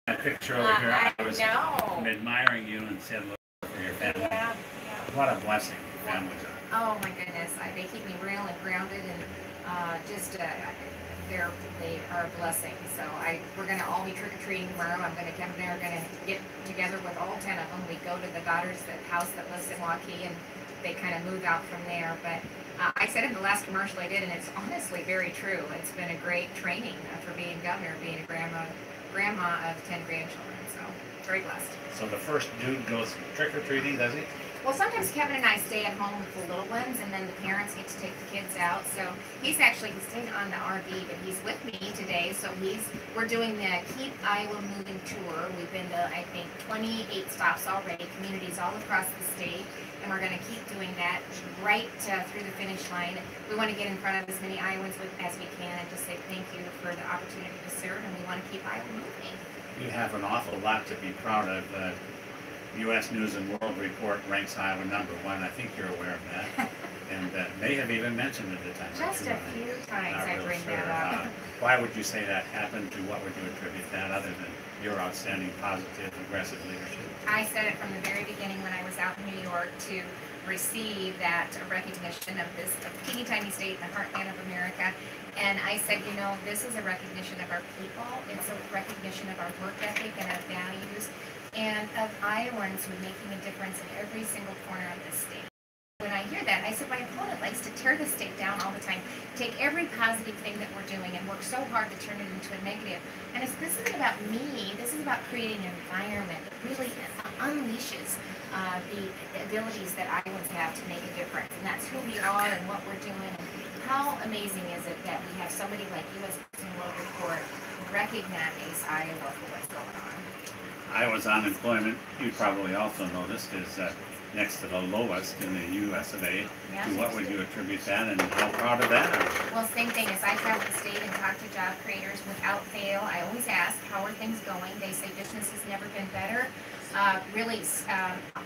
A picture over here. I was know. admiring you and said, look for your family. Yeah, yeah. What a blessing families are. Oh my goodness, they keep me real and grounded, and they are a blessing. So we're gonna all be trick or treating tomorrow. Kevin and I are gonna get together with all 10 of them. We go to the daughter's house that lives in Waukee, and they kind of move out from there. But I said in the last commercial I did, and it's honestly very true. It's been a great training for being governor, being a grandma of 10 grandchildren. So very blessed. So the first dude goes trick or treating, does he? Well, sometimes Kevin and I stay at home with the little ones, and then the parents get to take the kids out. So he's staying on the RV, but he's with me today. So we're doing the Keep Iowa Moving tour. We've been to, I think, 28 stops already, communities all across the state, and we're going to keep doing that right through the finish line. We want to get in front of as many Iowans as we can and just say thank you for the opportunity to serve, and we want to keep Iowa moving. You have an awful lot to be proud of. U.S. News and World Report ranks Iowa #1. I think you're aware of that. And may have even mentioned it at the time. Just a few times I bring that up. Why would you say that happened? To what would you attribute that, other than your outstanding, positive, aggressive leadership? I said it from the very beginning when I was out in New York to receive that recognition of this teeny tiny state in the heartland of America. And I said, this is a recognition of our people. It's a recognition of our work ethic and our values, and of Iowans who are making a difference in every single corner of this state. When I hear that, I said my opponent likes to tear the state down all the time, take every positive thing that we're doing and work so hard to turn it into a negative. And this isn't about me, this is about creating an environment that really unleashes the abilities that Iowans have to make a difference. And that's who we are and what we're doing. And how amazing is it that we have somebody like U.S. News and World Report recognize Iowa for what's going on. Iowa's unemployment, you probably also noticed, is next to the lowest in the U.S. of A. Yeah. To what would you attribute that, and how proud of that are you? Well, same thing. As I travel the state and talk to job creators without fail, I always ask, how are things going? They say business has never been better. Really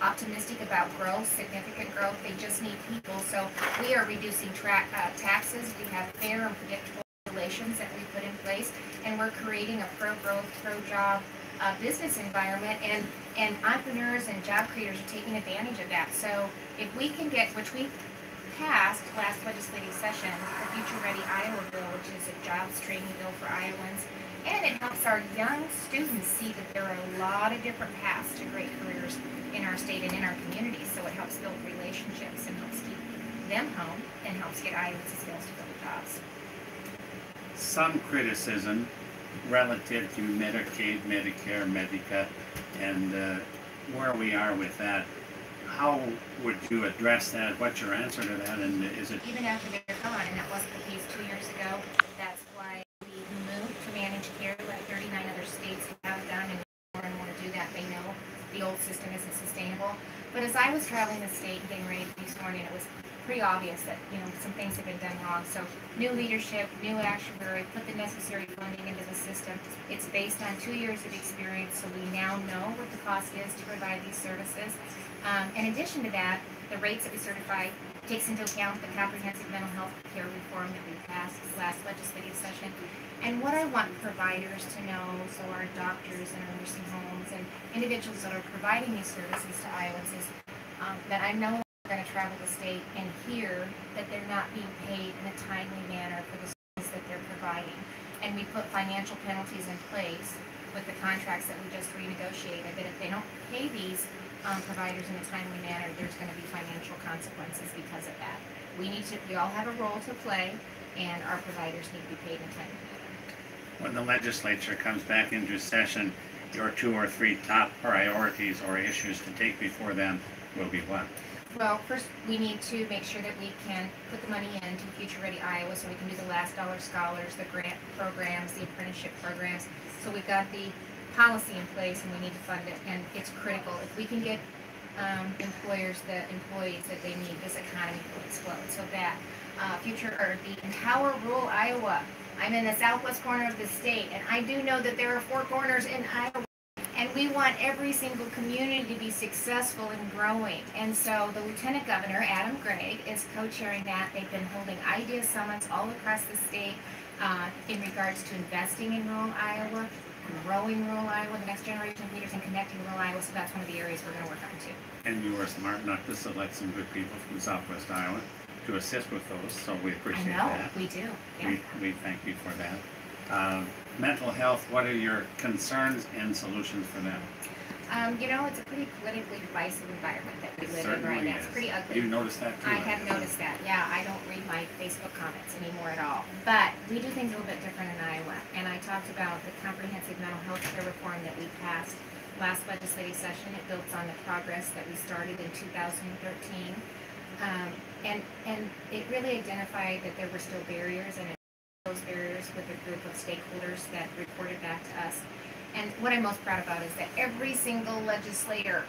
optimistic about growth, significant growth. They just need people. So we are reducing taxes. We have fair and predictable regulations that we put in place, and we're creating a pro-growth, pro-job business environment, and entrepreneurs and job creators are taking advantage of that. So if we can get, which we passed last legislative session, the Future Ready Iowa bill, which is a jobs training bill for Iowans, and it helps our young students see that there are a lot of different paths to great careers in our state and in our communities. So it helps build relationships and helps keep them home and helps get Iowans the skills to build jobs. Some criticism relative to Medicaid, Medicare, Medicaid, and where we are with that. How would you address that? What's your answer to that? And is it even after they're gone? And that wasn't the case 2 years ago. That's why we moved to managed care, like 39 other states have done, and more and more to do that. They know the old system isn't sustainable. But as I was traveling the state and getting ready to be sworn in, it was pretty obvious that some things have been done wrong. So new leadership, new actuary, put the necessary funding into the system. It's based on 2 years of experience, so we now know what the cost is to provide these services. In addition to that, the rates that we certify takes into account the comprehensive mental health care reform that we passed last legislative session. And what I want providers to know, so our doctors and our nursing homes and individuals that are providing these services to Iowans, is that I'm no longer going to travel the state and hear that they're not being paid in a timely manner for the services that they're providing. And we put financial penalties in place with the contracts that we just renegotiated, that if they don't pay these providers in a timely manner, there's going to be financial consequences because of that. We all have a role to play, and our providers need to be paid in a timely manner. When the legislature comes back into session, your 2 or 3 top priorities or issues to take before them will be what? Well, first we need to make sure that we can put the money into Future Ready Iowa so we can do the last dollar scholars, the grant programs, the apprenticeship programs. So we've got the policy in place and we need to fund it, and it's critical. If we can get employers the employees that they need, this economy will explode. So that the Empower Rural Iowa. I'm in the southwest corner of the state, and I do know that there are 4 corners in Iowa, and we want every single community to be successful and growing. And so the Lieutenant Governor, Adam Gregg, is co-chairing that. They've been holding idea summits all across the state in regards to investing in rural Iowa. growing rural Iowa, the next generation of leaders, and connecting rural Iowa. So that's one of the areas we're going to work on too. And you were smart enough to select some good people from Southwest Iowa to assist with those, so we appreciate I know, that. we do. Yeah. We thank you for that. Mental health, what are your concerns and solutions for that? It's a pretty politically divisive environment that we live in Certainly right now. It's is. pretty ugly. You noticed that too? I have noticed that. Yeah, I don't read my Facebook comments anymore at all. But we do things a little bit different in Iowa. And I talked about the comprehensive mental health care reform that we passed last legislative session. It builds on the progress that we started in 2013. And it really identified that there were still barriers, and it those barriers with a group of stakeholders that reported back to us. And what I'm most proud about is that every single legislator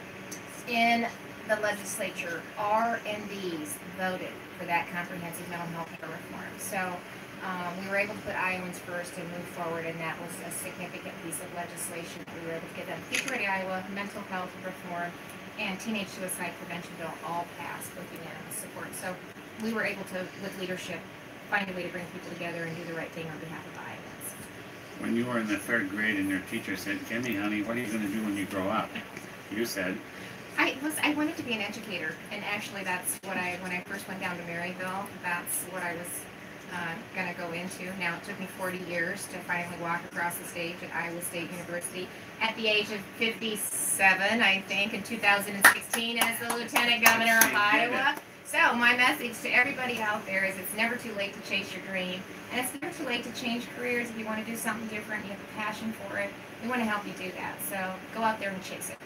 in the legislature, R&Ds, voted for that comprehensive mental health care reform. So we were able to put Iowans first and move forward, and that was a significant piece of legislation that we were able to get done. Future Ready Iowa, mental health reform, and teenage suicide prevention bill all passed with unanimous support. So we were able to, with leadership, find a way to bring people together and do the right thing on behalf of Iowans. When you were in the third grade and your teacher said, "Kimmy, honey, what are you going to do when you grow up?" You said, I wanted to be an educator, and actually that's what when I first went down to Maryville, that's what I was going to go into. Now, it took me 40 years to finally walk across the stage at Iowa State University at the age of 57, I think, in 2016 as the Lieutenant Governor of Iowa. So my message to everybody out there is it's never too late to chase your dream, and it's never too late to change careers. If you want to do something different, you have a passion for it, we want to help you do that. So go out there and chase it.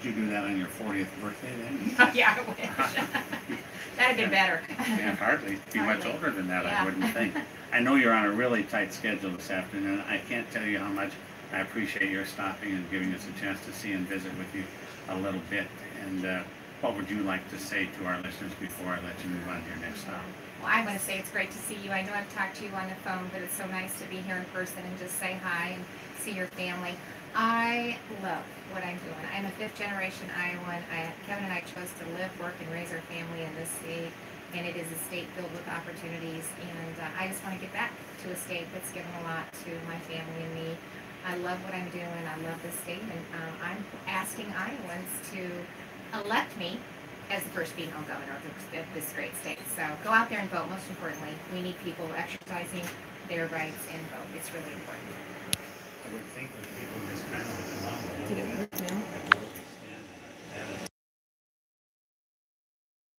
"Did you do that on your 40th birthday then?" Yeah, I wish. That'd been better. Yeah, hardly. Be much Hardly. older than that, Yeah. I wouldn't think. I know you're on a really tight schedule this afternoon. I can't tell you how much I appreciate your stopping and giving us a chance to see and visit with you a little bit. And what would you like to say to our listeners before I let you move on to your next stop? Well, I want to say it's great to see you. I know I've talked to you on the phone, but it's so nice to be here in person and just say hi and see your family. I love what I'm doing. I'm a fifth-generation Iowan. Kevin and I chose to live, work, and raise our family in this state, and it is a state filled with opportunities. And I just want to get back to a state that's given a lot to my family and me. I love what I'm doing. I love this state, and I'm asking Iowans to elect me as the first female governor of this great state. So go out there and vote. Most importantly, we need people exercising their rights and vote. It's really important. I would think that people just kind of Did it work now?